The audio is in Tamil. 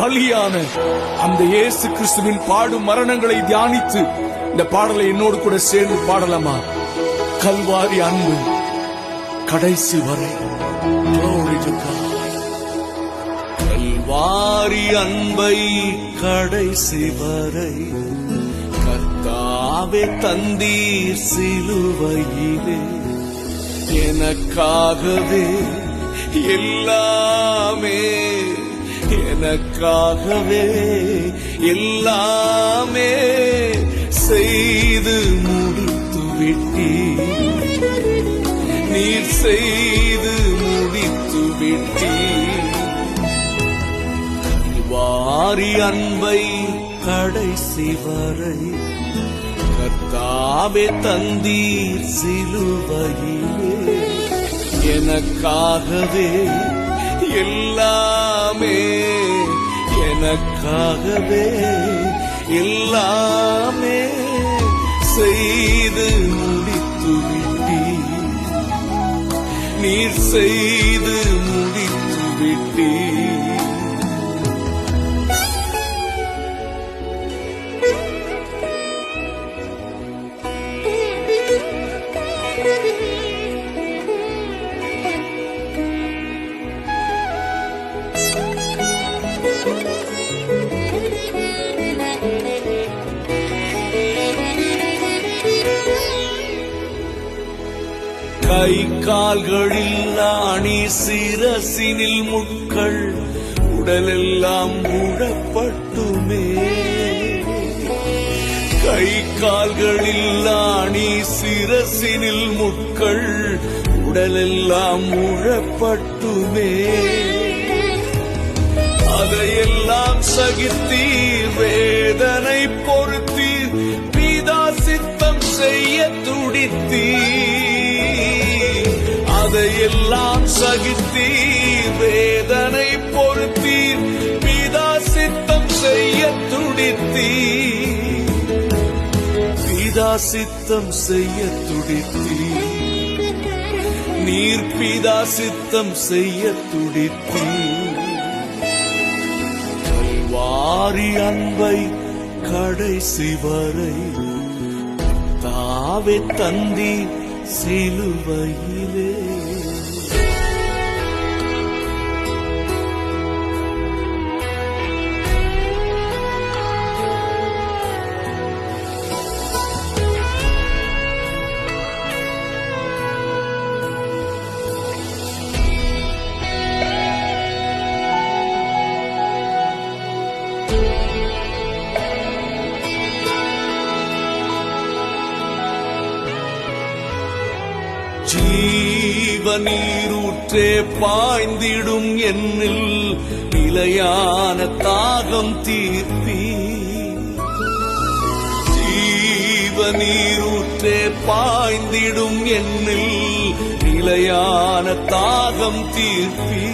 பலியான அந்த இயேசு கிறிஸ்துவின் பாடும் மரணங்களை தியானித்து இந்த பாடலை என்னோடு கூட சேர்ந்து பாடலாமா? கல்வாரி அன்பு கடைசி வரை. Glory to God. கல்வாரி அன்பை கடைசி வரை கர்த்தாவே தந்தீர் சிலுவையிலே. எனக்காகவே எல்லாமே, எனக்காகவே எல்லாமே செய்து முடித்து விட்டீர். நீர் செய்து முடித்து விட்டீர். கல்வாரி அன்பை கடைசி வரை கர்த்தாவே தந்தீர் சிலுவையிலே. எனக்காகவே எல்லாமே, எனக்காகவே எல்லாமே செய்து முடித்து விட்டீர். நீர் செய்து முடித்து விட்டீர். கை கால்களில் ஆணி, சிரசினில் முட்கள், உடலெல்லாம் முழப்பட்டுமே. கை கால்களில் ஆணி, சிரசினில் முட்கள், உடலெல்லாம் முழப்பட்டுமே. அதையெல்லாம் சகித்தீர், வேதனை பொறுத்தீர், பிதா சித்தம் செய்ய துடித்தீர். அதையெல்லாம் சகித்தீர், வேதனை பொறுத்தீர், பிதா சித்தம் செய்ய துடித்தீர். பிதா சித்தம் செய்ய துடித்தீர். நீர் பிதா சித்தம் செய்ய துடித்தீர். கல்வாரி அன்பை கடைசி வரை தாவே தந்தி சிலுவையிலே. ஜீவநீரூற்றே பாய்ந்திடும் என்னில் நிலையான தாகம் தீர்ப்பி. ஜீவநீரூற்றே பாய்ந்திடும் என்னில் நிலையான தாகம் தீர்ப்பி.